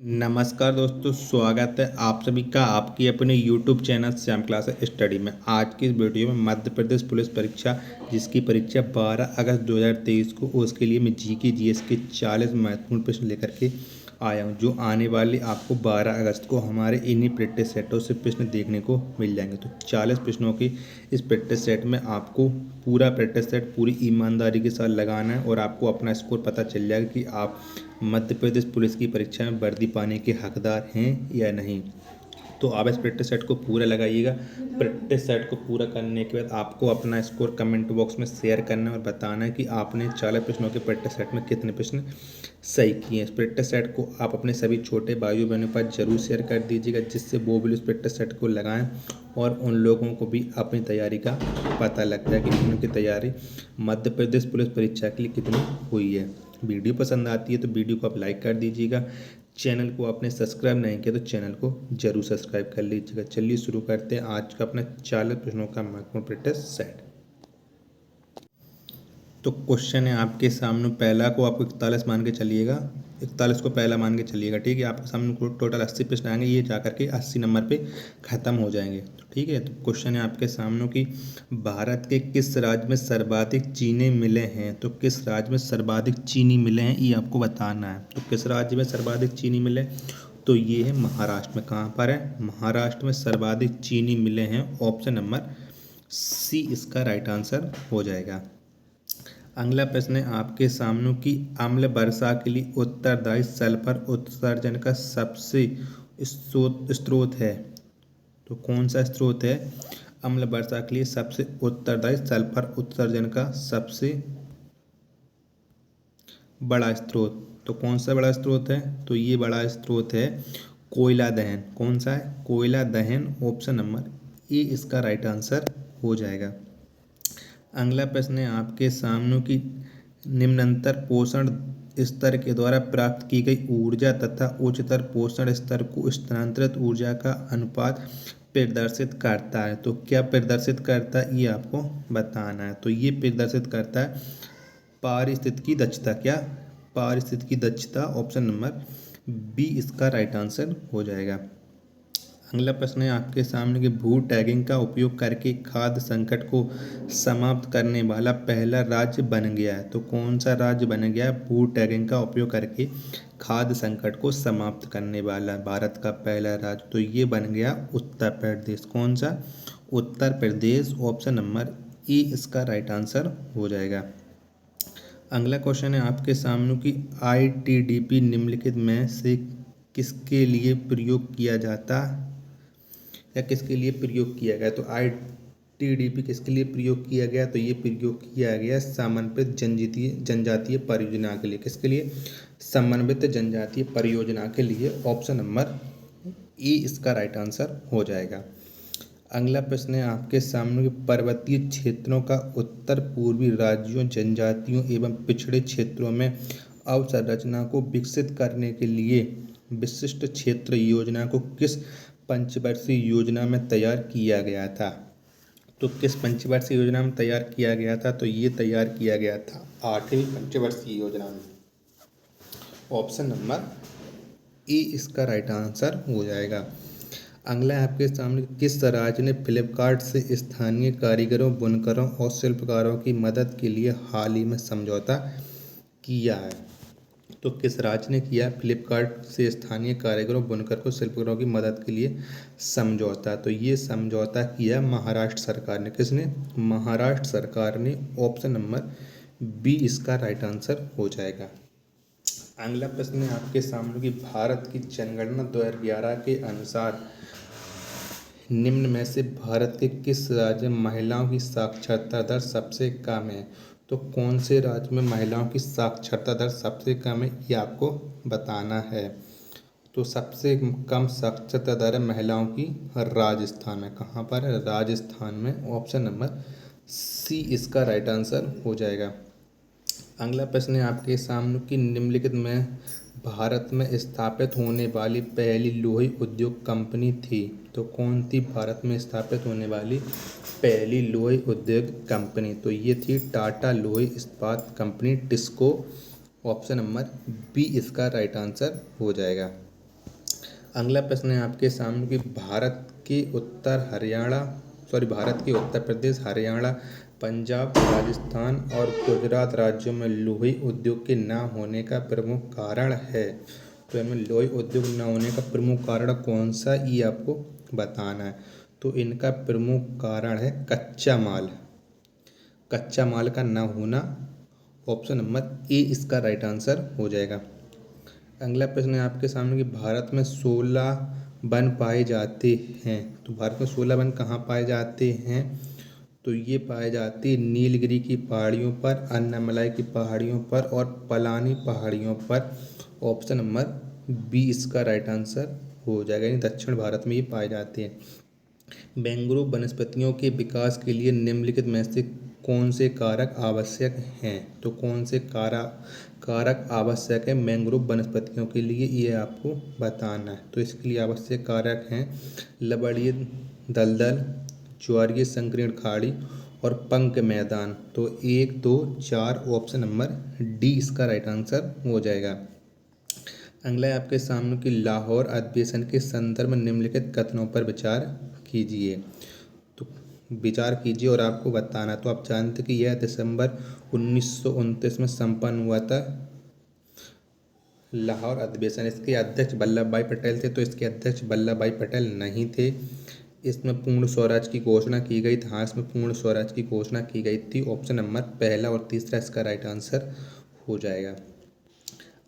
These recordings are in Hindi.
नमस्कार दोस्तों, स्वागत है आप सभी का आपकी अपने YouTube channel Shyam class study में। आज की इस वीडियो में मध्य प्रदेश पुलिस परीक्षा, जिसकी परीक्षा 12 अगस्त 2023 को, उसके लिए मैं जीके जीएस के 40 महत्वपूर्ण प्रश्न लेकर के आया हूं, जो आने वाले आपको 12 अगस्त को हमारे इन्हीं प्रैक्टिस सेटों से प्रश्न देखने को मिल जाएंगे। तो 40 प्रश्नों की इस प्रैक्टिस सेट में आपको पूरा प्रैक्टिस सेट पूरी ईमानदारी के साथ लगाना है और आपको अपना स्कोर पता चल जाएगा कि आप मध्य प्रदेश पुलिस की परीक्षा में वर्दी पाने के हकदार हैं या नहीं। तो आप इस प्रैक्टिस सेट को पूरा लगाइएगा। प्रैक्टिस सेट को पूरा करने के बाद आपको अपना स्कोर कमेंट बॉक्स में शेयर करना है और बताना है कि आपने 40 प्रश्नों के प्रैक्टिस सेट में कितने प्रश्न सही किए। इस प्रैक्टिस सेट को आप अपने सभी छोटे भाइयों बहनों के पास जरूर शेयर कर दीजिएगा, जिससे वो भी उस प्रैक्टिस सेट को लगाएं और उन लोगों को भी अपनी तैयारी का पता लगता है कि उनकी तैयारी मध्य प्रदेश पुलिस परीक्षा के लिए कितनी हुई है। वीडियो पसंद आती है तो वीडियो को आप लाइक कर दीजिएगा। चैनल को आपने सब्सक्राइब नहीं किया तो चैनल को जरूर सब्सक्राइब कर लीजिएगा। चलिए शुरू करते हैं आज का अपना 40 प्रश्नों का महत्वपूर्ण प्रैक्टिस सेट। तो क्वेश्चन है आपके सामने, पहला को आपको 41 मान के चलिएगा, 41 को पहला मान के चलिएगा, ठीक है। आपके सामने टोटल 80 प्रश्न आएंगे, ये जाकर के 80 नंबर पे ख़त्म हो जाएंगे, तो ठीक है। तो क्वेश्चन है आपके सामने कि भारत के किस राज्य में सर्वाधिक चीनी मिलें हैं। तो किस राज्य में सर्वाधिक चीनी मिले हैं ये आपको बताना है। तो किस राज्य में सर्वाधिक चीनी मिले, तो ये है महाराष्ट्र में। कहाँ पर है? महाराष्ट्र में सर्वाधिक चीनी मिले हैं। ऑप्शन नंबर सी इसका राइट आंसर हो जाएगा। अगला प्रश्न है आपके सामने कि अम्ल वर्षा के लिए उत्तरदायी सल्फर उत्सर्जन का सबसे स्रोत है। तो कौन सा स्रोत है अम्ल वर्षा के लिए सबसे उत्तरदायी सल्फर उत्सर्जन का सबसे बड़ा स्रोत? तो कौन सा बड़ा स्रोत है? तो ये बड़ा स्रोत है कोयला दहन। कौन सा है? कोयला दहन। ऑप्शन नंबर ए इसका राइट आंसर हो जाएगा। अगला प्रश्न है आपके सामने कि निम्नतर पोषण स्तर के द्वारा प्राप्त की गई ऊर्जा तथा उच्चतर पोषण स्तर को स्थानांतरित ऊर्जा का अनुपात प्रदर्शित करता है। तो क्या प्रदर्शित करता है ये आपको बताना है। तो ये प्रदर्शित करता है पारिस्थितिकी दक्षता। क्या? पारिस्थितिकी दक्षता। ऑप्शन नंबर बी इसका राइट आंसर हो जाएगा। अगला प्रश्न है आपके सामने कि भू टैगिंग का उपयोग करके खाद्य संकट को समाप्त करने वाला पहला राज्य बन गया है। तो कौन सा राज्य बन गया है भू टैगिंग का उपयोग करके खाद्य संकट को समाप्त करने वाला भारत का पहला राज्य? तो ये बन गया उत्तर प्रदेश। कौन सा? Uttar Pradesh. Option number A इसका राइट आंसर हो जाएगा। अगला क्वेश्चन है आपके सामने कि ITDP निम्नलिखित में से किसके लिए प्रयोग किया जाता या किसके लिए प्रयोग किया गया? तो ITDP किसके लिए प्रयोग किया गया? तो ये प्रयोग किया गया समन्वित जनजातीय परियोजना के लिए। किसके लिए? समन्वित जनजातीय परियोजना के लिए। ऑप्शन नंबर ए इसका राइट आंसर हो जाएगा। अगला प्रश्न है आपके सामने पर्वतीय क्षेत्रों का उत्तर पूर्वी राज्यों, जनजातियों एवं पिछड़े क्षेत्रों में अवसंरचना को विकसित करने के लिए विशिष्ट क्षेत्र योजना को किस पंचवर्षीय योजना में तैयार किया गया था? तो किस पंचवर्षीय योजना में तैयार किया गया था? तो ये तैयार किया गया था 8वीं पंचवर्षीय योजना में। ऑप्शन नंबर ए इसका राइट आंसर हो जाएगा। अगला है आपके सामने किस राज्य ने फ्लिपकार्ट से स्थानीय कारीगरों, बुनकरों और शिल्पकारों की मदद के लिए हाल ही में समझौता किया है? तो किस राज्य ने किया फ्लिपकार्ट से स्थानीय कारीगरों, बुनकरों, शिल्पकारों की मदद के लिए समझौता? तो ये समझौता किया महाराष्ट्र सरकार ने। किसने? महाराष्ट्र सरकार ने। ऑप्शन नंबर बी इसका राइट आंसर हो जाएगा। अगला प्रश्न है आपके सामने कि भारत की जनगणना 2011 के अनुसार निम्न में से भारत के किस राज्य में महिलाओं की साक्षरता दर सबसे कम है? तो कौन से राज्य में महिलाओं की साक्षरता दर सबसे कम है ये आपको बताना है। तो सबसे कम साक्षरता दर है महिलाओं की राजस्थान में। कहाँ पर है? राजस्थान में। ऑप्शन नंबर सी इसका राइट आंसर हो जाएगा। अगला प्रश्न है आपके सामने कि निम्नलिखित में भारत में स्थापित होने वाली पहली लोहे उद्योग कंपनी थी। तो कौन थी भारत में स्थापित होने वाली पहली लोहे उद्योग कंपनी? तो ये थी टाटा लोहे इस्पात company, TISCO. Option number B इसका राइट आंसर हो जाएगा। अगला प्रश्न है आपके सामने कि भारत के उत्तर प्रदेश, हरियाणा, पंजाब, राजस्थान और गुजरात राज्यों में लोही उद्योग के न होने का प्रमुख कारण है। तो इनमें लोही उद्योग न होने का प्रमुख कारण कौन सा, ये आपको बताना है। तो इनका प्रमुख कारण है कच्चा माल, कच्चा माल का न होना। ऑप्शन नंबर ए इसका राइट आंसर हो जाएगा। अगला प्रश्न है आपके सामने कि भारत में 16 वन पाए जाते हैं। तो भारत में 16 वन कहाँ पाए जाते हैं, तो ये पाए जाते हैं नीलगिरी की पहाड़ियों पर, अन्नामलाई की पहाड़ियों पर और पलानी पहाड़ियों पर। ऑप्शन नंबर बी इसका राइट आंसर हो जाएगा, यानी दक्षिण भारत में ये पाए जाते हैं। मैंग्रोव वनस्पतियों के विकास के लिए निम्नलिखित में से कौन से कारक आवश्यक हैं। तो कौन से कारक आवश्यक है मैंग्रोव वनस्पतियों के लिए, ये आपको बताना है। तो इसके लिए आवश्यक कारक हैं लवणीय दलदल, ज्वारीय संकीर्ण खाड़ी और पंक मैदान। तो 1, 2, 4 ऑप्शन नंबर डी इसका राइट आंसर हो जाएगा। अगला है आपके सामने कि लाहौर अधिवेशन के संदर्भ में निम्नलिखित कथनों पर विचार कीजिए। तो विचार कीजिए और आपको बताना। तो आप जानते कि यह दिसंबर 1929 में संपन्न हुआ था, लाहौर अधिवेशन। इसके अध्यक्ष वल्लभ भाई पटेल थे, तो इसके अध्यक्ष वल्लभ भाई पटेल नहीं थे। इसमें पूर्ण स्वराज की घोषणा की गई थी। हाँ, इसमें पूर्ण स्वराज की घोषणा की गई थी। ऑप्शन नंबर पहला और तीसरा इसका राइट आंसर हो जाएगा।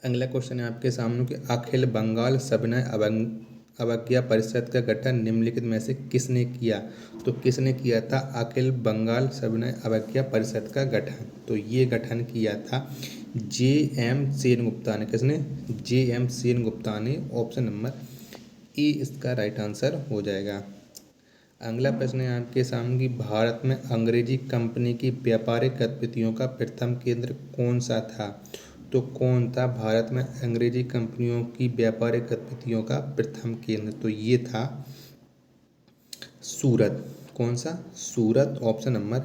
अगला क्वेश्चन है आपके सामने कि अखिल बंगाल सविनय अवज्ञा परिषद का गठन निम्नलिखित में से किसने किया। तो किसने किया था अखिल बंगाल सविनय अवज्ञा परिषद का गठन, तो ये गठन किया था जे.एम. सेनगुप्ता ने। किसने, जे.एम. सेनगुप्ता ने। ऑप्शन नंबर ए इसका राइट आंसर हो जाएगा। अगला प्रश्न है आपके सामने कि भारत में अंग्रेजी कंपनी की व्यापारिक गतिविधियों का प्रथम केंद्र कौन सा था। तो कौन था भारत में अंग्रेजी कंपनियों की व्यापारिक गतिविधियों का प्रथम केंद्र, तो ये था सूरत। कौन सा, सूरत। ऑप्शन नंबर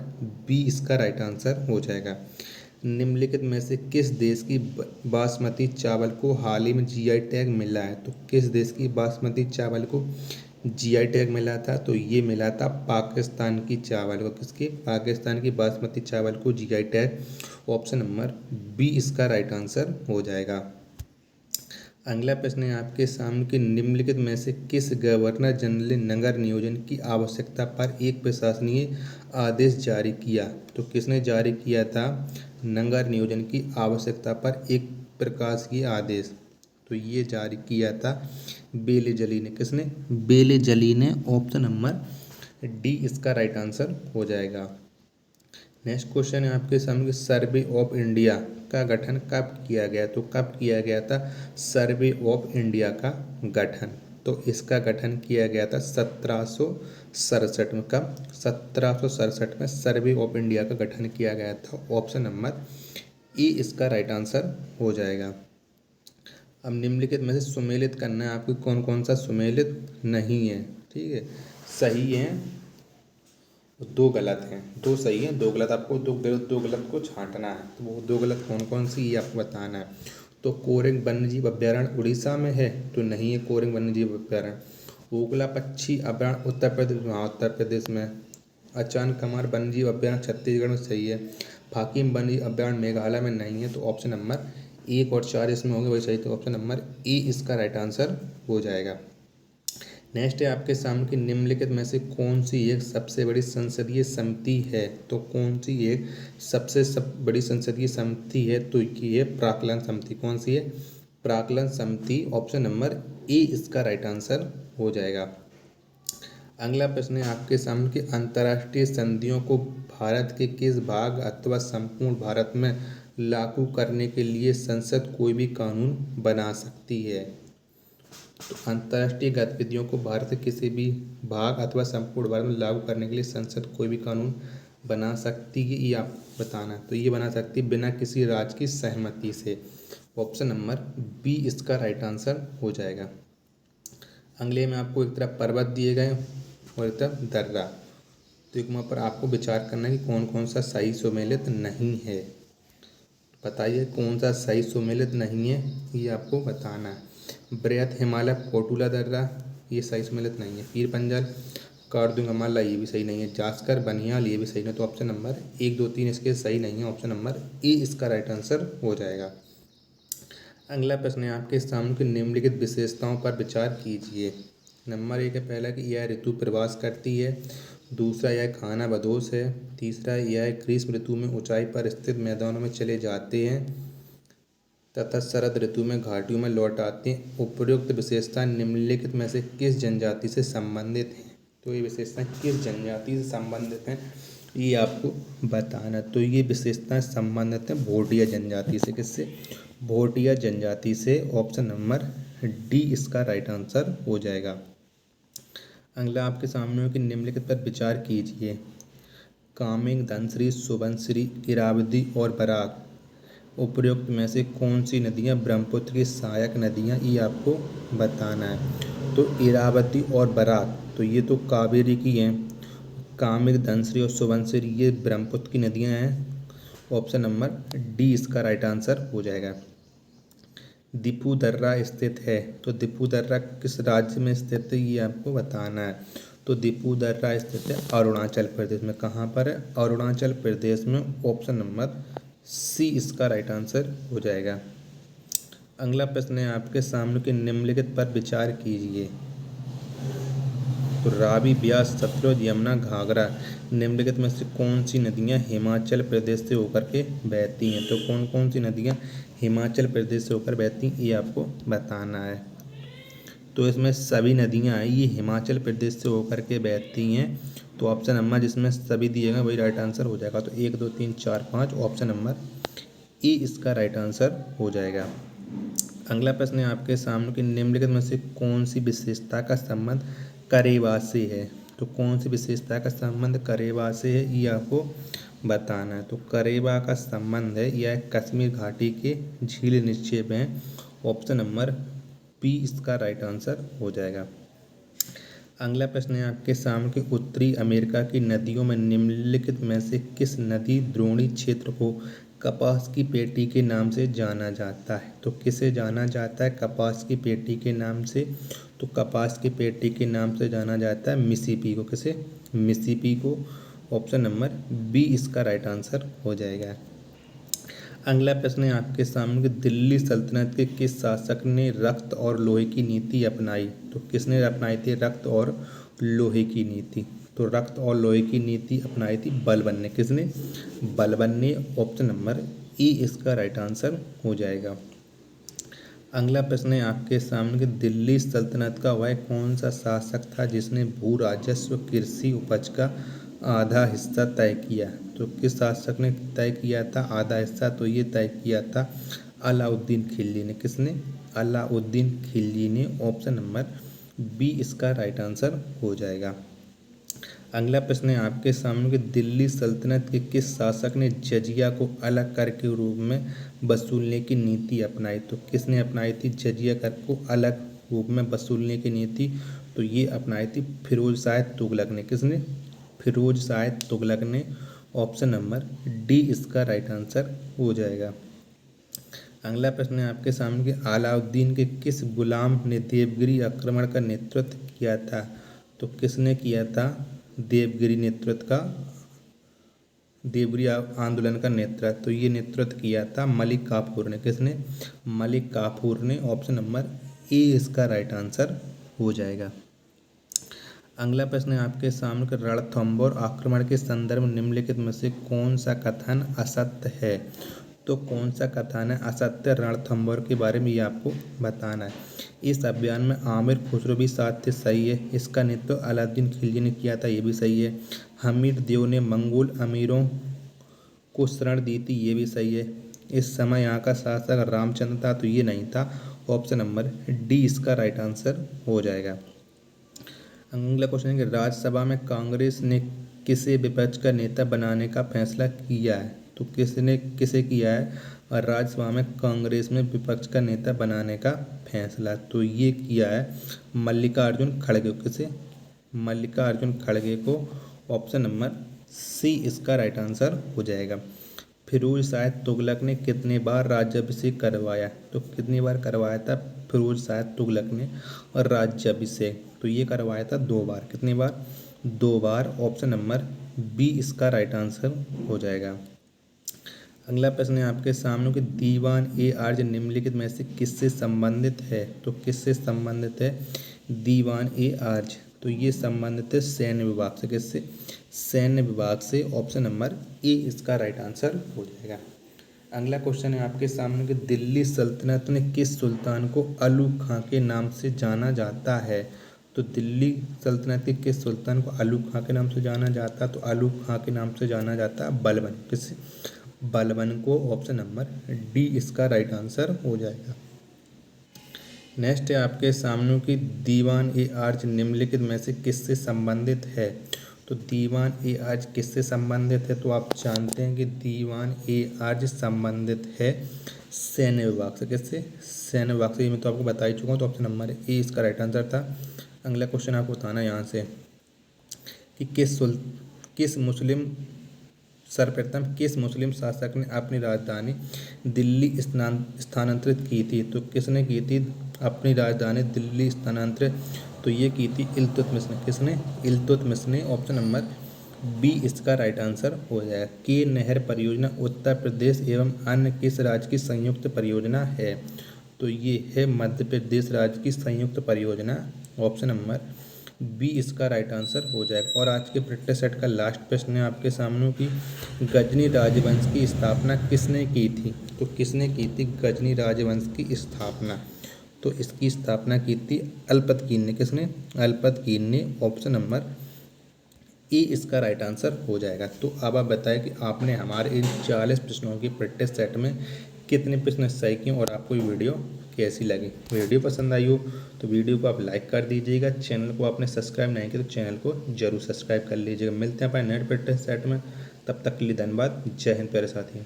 बी इसका राइट आंसर हो जाएगा। निम्नलिखित में से किस देश की बासमती चावल को हाल ही में जीआई टैग मिला है। तो किस देश की बासमती चावल को जीआई टैग मिला था, तो ये मिला था पाकिस्तान की चावल को। किसकी, पाकिस्तान की बासमती चावल को GI tag. Option number B इसका राइट आंसर हो जाएगा। अगला प्रश्न है आपके सामने कि निम्नलिखित में से किस गवर्नर जनरल ने नगर नियोजन की आवश्यकता पर एक प्रशासनीय आदेश जारी किया। तो किसने जारी किया था नगर नियोजन की आवश्यकता पर एक प्रकाशीय आदेश, तो ये जारी किया था बेले जली ने। किसने, बेले जली ने। ऑप्शन नंबर डी इसका राइट आंसर हो जाएगा। नेक्स्ट क्वेश्चन है आपके सामने सर्वे ऑफ इंडिया का गठन कब किया गया। तो कब किया गया था सर्वे ऑफ इंडिया का गठन, तो इसका गठन किया गया था 1767 में। कब, 1767 में सर्वे ऑफ इंडिया का गठन किया गया था। ऑप्शन नंबर ए इसका राइट आंसर हो जाएगा। अब निम्नलिखित में से सुमेलित करना है आपको कौन कौन सा सुमेलित नहीं है। ठीक है, सही है, दो गलत हैं, दो सही हैं, दो गलत। आपको दो गलत को छांटना है। तो वो दो गलत कौन कौन सी, ये आपको बताना है। तो कोरेंग वन्यजीव अभ्यारण्य उड़ीसा में है, तो नहीं है कोरेंग वन्यजीव अभ्यारण्य। ओगला पक्षी अभ्यारण्य उत्तर प्रदेश में, हाँ उत्तर प्रदेश में। अचान कमार वन्यजीव अभ्यारण्य छत्तीसगढ़ में, सही है। फाकिम वन्यजीव अभ्यारण्य मेघालय में नहीं है। तो ऑप्शन नंबर 1 और 4 इसमें होंगे वही सही। तो ऑप्शन नंबर ए इसका राइट आंसर हो जाएगा। नेक्स्ट है आपके सामने कि निम्नलिखित में से कौन सी एक सबसे बड़ी संसदीय समिति है। तो कौन सी एक बड़ी संसदीय समिति है, तो ये है प्राक्कलन समिति। कौन सी है, प्राक्कलन समिति। ऑप्शन नंबर ए इसका राइट आंसर हो जाएगा। अगला प्रश्न है आपके सामने कि अंतर्राष्ट्रीय संधियों को भारत के किस भाग अथवा संपूर्ण भारत में लागू करने के लिए संसद कोई भी कानून बना सकती है। तो अंतर्राष्ट्रीय गतिविधियों को भारत के किसी भी भाग अथवा संपूर्ण भारत में लागू करने के लिए संसद कोई भी कानून बना सकती है, ये आपको बताना। तो ये बना सकती है बिना किसी राज्य की सहमति से। ऑप्शन नंबर बी इसका राइट आंसर हो जाएगा। अगले में आपको एक तरफ पर्वत दिए गए और एक तरफ दर्रा, तो एक वहाँ पर आपको विचार करना है कि कौन कौन सा सही सुमेलित नहीं है। बताइए कौन सा सही सुमेलित नहीं है, ये आपको बताना है। बृहत हिमालय पोटुला दर्रा, ये सही सम्मिलित नहीं है। पीर पंजल कार्दुंगमाला, ये भी सही नहीं है। जास्कर बनियाल, ये भी सही नहीं। तो ऑप्शन नंबर 1 2 3 इसके सही नहीं है। ऑप्शन नंबर ए इसका राइट आंसर हो जाएगा। अगला प्रश्न है आपके सामने की निम्नलिखित विशेषताओं पर विचार कीजिए। नंबर 1 है पहला कि यह ऋतु प्रवास करती है। दूसरा यह खाना बदोश है। तीसरा यह ग्रीष्म ऋतु में ऊंचाई पर स्थित मैदानों में चले जाते हैं तथा शरद ऋतु में घाटियों में लौट आते हैं। उपयुक्त विशेषता निम्नलिखित में से किस जनजाति से संबंधित हैं? तो ये विशेषताएं किस जनजाति से संबंधित हैं ये आपको बताना। तो ये विशेषताएं संबंधित हैं भोटिया जनजाति से। किससे? भोटिया जनजाति से। ऑप्शन नंबर डी इसका राइट आंसर हो जाएगा। अगला आपके सामने हो कि निम्नलिखित पर विचार कीजिए। कामेंग, धनश्री, सुबनश्री, इरावती और बराक उपयुक्त में से कौन सी नदियाँ ब्रह्मपुत्र की सहायक नदियाँ, ये आपको बताना है। तो इरावती और बराक तो ये तो कावेरी की हैं। कामेंग, धनश्री और सुबनश्री ये ब्रह्मपुत्र की नदियाँ हैं। ऑप्शन नंबर डी इसका राइट आंसर हो जाएगा। दिपू दर्रा स्थित है। तो दिपू दर्रा किस राज्य में स्थित है ये आपको बताना है। तो दिपू दर्रा स्थित है अरुणाचल प्रदेश में। कहाँ पर है? अरुणाचल प्रदेश में। ऑप्शन नंबर सी इसका राइट आंसर हो जाएगा। अगला प्रश्न है आपके सामने के निम्नलिखित पर विचार कीजिए। तो रावी, ब्यास, सतलुज, यमुना, घाघरा निम्नलिखित में से कौन सी नदियाँ हिमाचल प्रदेश से होकर के बहती हैं? तो कौन कौन सी नदियाँ हिमाचल प्रदेश से होकर बहती हैं ये आपको बताना है। तो इसमें सभी नदियाँ हैं ये हिमाचल प्रदेश से होकर के बहती हैं। तो ऑप्शन नंबर जिसमें सभी दिएगा वही राइट आंसर हो जाएगा। तो 1 2 3 4 5 ऑप्शन नंबर ई इसका राइट आंसर हो जाएगा। अगला प्रश्न है आपके सामने कि निम्नलिखित में से कौन सी विशेषता का संबंध करेवा से है? तो कौन सी विशेषता का संबंध करेवा से है ये आपको बताना है। तो करेवा का संबंध है यह कश्मीर घाटी के झील निक्षेप हैं। ऑप्शन नंबर बी इसका राइट आंसर हो जाएगा। अगला प्रश्न है आपके सामने कि उत्तरी अमेरिका की नदियों में निम्नलिखित में से किस नदी द्रोणी क्षेत्र को कपास की पेटी के नाम से जाना जाता है? तो किसे जाना जाता है कपास की पेटी के नाम से? तो कपास की पेटी के नाम से जाना जाता है मिसिसिपी को। किसे? मिसिसिपी को। ऑप्शन नंबर बी इसका राइट आंसर हो जाएगा। अगला प्रश्न है आपके सामने कि दिल्ली सल्तनत के किस शासक ने रक्त और लोहे की नीति अपनाई? तो किसने अपनाई थी रक्त और लोहे की नीति? तो रक्त और लोहे की नीति अपनाई थी बलबन ने। किसने? बलबन ने। ऑप्शन नंबर ई इसका राइट आंसर हो जाएगा। अगला प्रश्न है आपके सामने कि दिल्ली सल्तनत का वह कौन सा शासक था जिसने भू राजस्व कृषि उपज का आधा हिस्सा तय किया? तो किस शासक ने तय किया था आधा हिस्सा? तो ये तय किया था अलाउद्दीन खिलजी ने। किसने? अलाउद्दीन खिलजी ने। ऑप्शन नंबर बी इसका राइट आंसर हो जाएगा। अगला प्रश्न है आपके सामने कि दिल्ली सल्तनत के किस शासक ने जजिया को अलग कर के रूप में वसूलने की नीति अपनाई? तो किसने अपनाई थी जजिया कर को अलग रूप में वसूलने की नीति? तो ये अपनाई थी फिरोज शाह तुगलक ने। किसने? फिरोज शाह तुगलक ने। ऑप्शन नंबर डी इसका राइट आंसर हो जाएगा। अगला प्रश्न है आपके सामने कि अलाउद्दीन के किस गुलाम ने देवगिरी आक्रमण का नेतृत्व किया था? तो किसने किया था देवगिरी नेतृत्व का देवगिरी आंदोलन का नेतृत्व? तो ये नेतृत्व किया था मलिक काफूर ने। किसने? मलिक काफूर ने। ऑप्शन नंबर ए इसका राइट आंसर हो जाएगा। अगला प्रश्न है आपके सामने कि रणथंभौर आक्रमण के संदर्भ में निम्नलिखित में से कौन सा कथन असत्य है? तो कौन सा कथन है असत्य रणथंभौर के बारे में ये आपको बताना है। इस अभियान में आमिर खुसरो भी साथ थे, सही है। इसका नेतृत्व अलाउद्दीन खिलजी ने किया था, ये भी सही है। हमीर देव ने मंगोल अमीरों को शरण दी थी, ये भी सही है। इस समय यहाँ का शासक रामचंद्र था, तो ये नहीं था। ऑप्शन नंबर डी इसका राइट आंसर हो जाएगा। अगला क्वेश्चन है कि राज्यसभा में कांग्रेस ने किसे विपक्ष का नेता बनाने का फैसला किया है? तो किसने किसे किया है और राज्यसभा में कांग्रेस में विपक्ष का नेता बनाने का फैसला? तो ये किया है मल्लिकार्जुन खड़गे को। किसे? मल्लिकार्जुन खड़गे को। ऑप्शन नंबर सी इसका राइट आंसर हो जाएगा। फिरोज शाह तुगलक ने कितने बार राज्याभिषेक करवाया? तो कितनी बार करवाया था फिरोज शाह तुगलक ने और राज्याभिषेक, तो ये करवाया था 2 बार। कितनी बार? 2 बार। ऑप्शन नंबर बी इसका राइट आंसर हो जाएगा। अगला प्रश्न है आपके सामने कि दीवान ए आर्ज निम्नलिखित में से किससे संबंधित है? तो किससे संबंधित है दीवान ए आर्ज? तो ये संबंधित है सैन्य विभाग से। किससे? सैन्य विभाग से। ऑप्शन नंबर ए इसका राइट आंसर हो जाएगा। अगला क्वेश्चन है आपके सामने कि दिल्ली सल्तनत में किस सुल्तान को अलू खां के नाम से जाना जाता है? तो दिल्ली सल्तनत के किस सुल्तान को अलू खां के नाम से जाना जाता है? तो अलू खां के नाम से जाना जाता है बलबन। किस? बलबन को। ऑप्शन नंबर डी इसका राइट आंसर हो जाएगा। नेक्स्ट है आपके सामने कि दीवान ए आर्ज निम्नलिखित में से किससे संबंधित है? तो दीवान ए आर्ज किससे संबंधित है? तो आप जानते हैं कि दीवान ए आर्ज संबंधित है सैन्य विभाग से। किससे? सैन्य विभाग से। ये मैं तो आपको बता ही चुका हूँ, तो ऑप्शन नंबर ए इसका राइट आंसर था। अगला क्वेश्चन आपको बताना है यहाँ से कि किस मुस्लिम सर्वप्रथम किस मुस्लिम शासक ने अपनी राजधानी दिल्ली स्थानांतरित की थी? तो किसने की थी अपनी राजधानी दिल्ली स्थानांतरित? तो ये की थी इल्तुतमिश ने। किसने? इल्तुतमिश ने। ऑप्शन नंबर बी इसका राइट आंसर हो जाएगा। के नहर परियोजना उत्तर प्रदेश एवं अन्य किस राज्य की संयुक्त परियोजना है? तो ये है मध्य प्रदेश राज्य की संयुक्त परियोजना। ऑप्शन नंबर बी इसका राइट आंसर हो जाएगा। और आज के प्रैक्टिस सेट का लास्ट प्रश्न है आपके सामने कि गजनी राजवंश की स्थापना किसने की थी? तो किसने की थी गजनी राजवंश की स्थापना? तो इसकी स्थापना की थी अल्पतकीन ने। किसने? अल्पतकीन ने। ऑप्शन नंबर ए इसका राइट आंसर हो जाएगा। तो अब आप बताएं कि आपने हमारे इन 40 प्रश्नों की प्रैक्टिस सेट में कितने प्रश्न सही किए और आपको ये वीडियो कैसी लगी। वीडियो पसंद आई हो तो वीडियो को आप लाइक कर दीजिएगा। चैनल को आपने सब्सक्राइब नहीं किया तो चैनल को जरूर सब्सक्राइब कर लीजिएगा। मिलते हैं अपने नेक्स्ट प्रैक्टिस सेट में, तब तक के लिए धन्यवाद। जय हिंद प्यारे साथियों।